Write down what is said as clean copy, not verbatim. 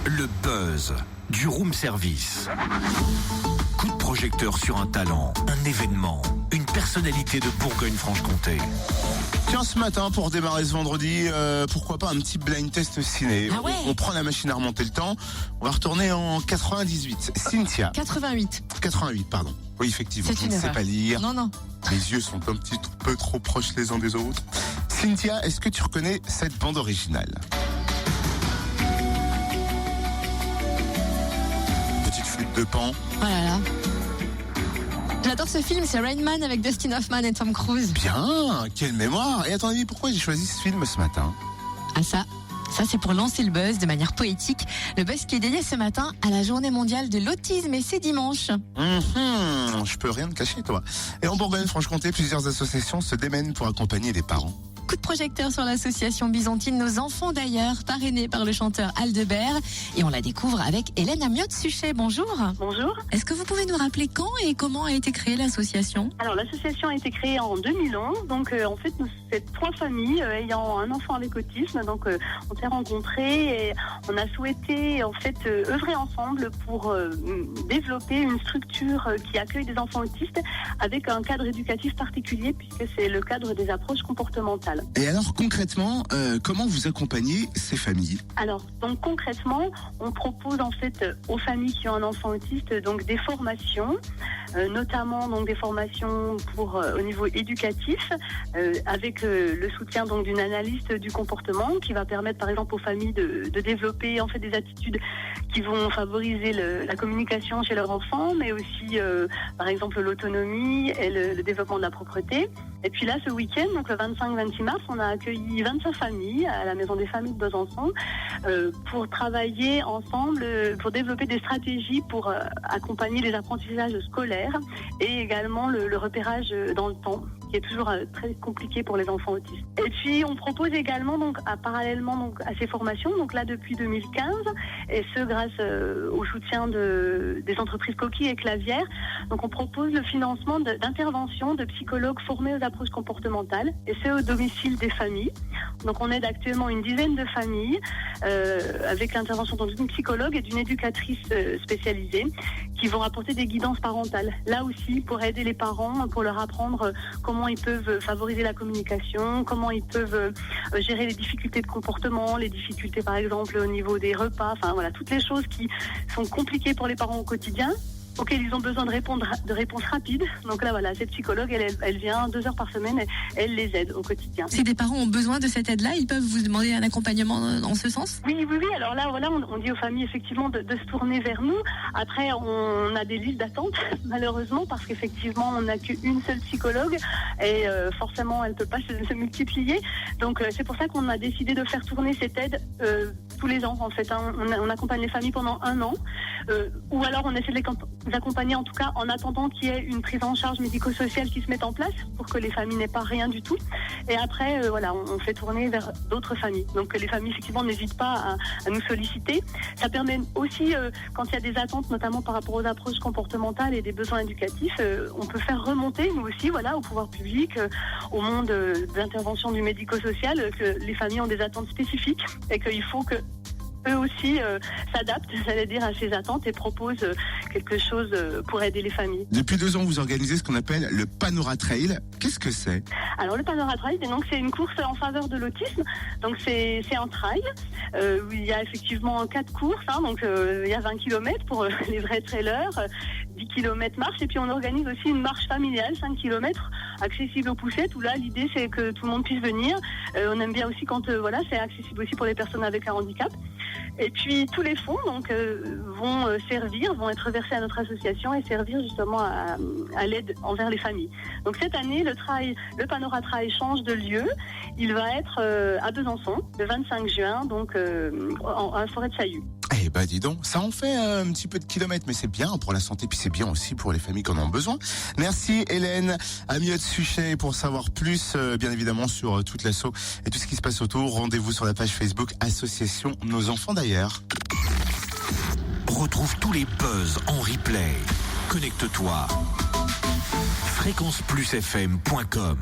Le buzz du room service. Coup de projecteur sur un talent, un événement, une personnalité de Bourgogne-Franche-Comté. Tiens, ce matin, pour démarrer ce vendredi, pourquoi pas un petit blind test ciné. Ah ouais. On prend la machine à remonter le temps. On va retourner en 98. Cynthia. 88. 88, pardon. Oui, effectivement, C'est je une ne sais erreur. pas lire. Non. Les yeux sont un petit peu trop proches les uns des autres. Cynthia, est-ce que tu reconnais cette bande originale? Petite flûte de Pan. Oh là là. J'adore ce film, c'est Rain Man avec Dustin Hoffman et Tom Cruise. Bien, quelle mémoire. Et à ton avis, pourquoi j'ai choisi ce film ce matin? Ah ça c'est pour lancer le buzz de manière poétique. Le buzz qui est dédié ce matin à la journée mondiale de l'autisme et c'est dimanche. Je peux rien te cacher, toi. Et en Bourgogne-Franche-Comté, plusieurs associations se démènent pour accompagner les parents. Coup de projecteur sur l'association byzantine Nos Enfants d'ailleurs, parrainée par le chanteur Aldebert. Et on la découvre avec Hélène Amiotte-Suchet. Bonjour. Bonjour. Est-ce que vous pouvez nous rappeler quand et comment a été créée l'association? Alors l'association a été créée en 2011. Donc en fait nous c'est 3 familles ayant un enfant avec autisme. Donc on s'est rencontrés et on a souhaité en fait œuvrer ensemble pour développer une structure qui accueille des enfants autistes avec un cadre éducatif particulier puisque c'est le cadre des approches comportementales. Et alors concrètement, comment vous accompagnez ces familles? Alors, donc concrètement, on propose en fait aux familles qui ont un enfant autiste donc des formations, notamment donc des formations pour au niveau éducatif, avec le soutien donc d'une analyste du comportement qui va permettre par exemple aux familles de développer en fait des attitudes qui vont favoriser la communication chez leur enfant, mais aussi par exemple l'autonomie et le développement de la propreté. Et puis là, ce week-end, donc le 25-26 mars, on a accueilli 25 familles à la Maison des Familles de Besançon pour travailler ensemble, pour développer des stratégies pour accompagner les apprentissages scolaires et également le repérage dans le temps, qui est toujours très compliqué pour les enfants autistes. Et puis, on propose également, donc, parallèlement donc, à ces formations, donc là depuis 2015, et ce grâce au soutien des entreprises Coquille et Clavière. Donc, on propose le financement d'interventions de psychologues formés aux approches comportementales, et c'est au domicile des familles. Donc, on aide actuellement une dizaine de familles avec l'intervention d'une psychologue et d'une éducatrice spécialisée qui vont apporter des guidances parentales. Là aussi, pour aider les parents, pour leur apprendre comment ils peuvent favoriser la communication, comment ils peuvent gérer les difficultés de comportement, les difficultés par exemple au niveau des repas, enfin voilà, toutes les choses qui sont compliquées pour les parents au quotidien, auxquelles ils ont besoin de réponses rapides. Donc là, voilà, cette psychologue, elle vient 2 heures par semaine et elle les aide au quotidien. Si des parents ont besoin de cette aide-là, ils peuvent vous demander un accompagnement dans ce sens? Oui. Alors là, voilà, on dit aux familles effectivement de se tourner vers nous. Après, on a des listes d'attente, malheureusement, parce qu'effectivement, on n'a qu'une seule psychologue et forcément, elle ne peut pas se multiplier. Donc, c'est pour ça qu'on a décidé de faire tourner cette aide tous les ans. En fait, on accompagne les familles pendant 1 an. Ou alors, on essaie de les accompagner, en tout cas, en attendant qu'il y ait une prise en charge médico-sociale qui se mette en place pour que les familles n'aient pas rien du tout. Et après, voilà, on fait tourner vers d'autres familles. Donc, les familles, effectivement, n'hésitent pas à nous solliciter. Ça permet aussi, quand il y a des attentes, notamment par rapport aux approches comportementales et des besoins éducatifs, on peut faire remonter, nous aussi, voilà, au pouvoir public, au monde d'intervention du médico-social, que les familles ont des attentes spécifiques et qu'il faut que eux aussi s'adaptent, j'allais dire, à ces attentes et proposent quelque chose pour aider les familles. Depuis 2 ans, vous organisez ce qu'on appelle le Panora Trail. Qu'est-ce que c'est? Alors le Panora Trail, donc c'est une course en faveur de l'autisme. Donc c'est un trail où il y a effectivement 4 courses. Donc il y a 20 km pour les vrais trailers, 10 km marche, et puis on organise aussi une marche familiale, 5 km, accessible aux poussettes, où là l'idée c'est que tout le monde puisse venir. On aime bien aussi quand voilà, c'est accessible aussi pour les personnes avec un handicap. Et puis tous les fonds donc vont être versés à notre association et servir justement à l'aide envers les familles. Donc cette année, le Panora Trail change de lieu. Il va être à Besançon le 25 juin, donc à la forêt de Saillut. Eh ben dis donc, ça en fait un petit peu de kilomètres, mais c'est bien pour la santé, puis c'est bien aussi pour les familles qui en ont besoin. Merci Hélène Amiotte-Suchet. Pour savoir plus, bien évidemment, sur toute l'asso et tout ce qui se passe autour, rendez-vous sur la page Facebook Association Nos Enfants d'ailleurs. Retrouve tous les buzz en replay. Connecte-toi. fréquenceplusfm.com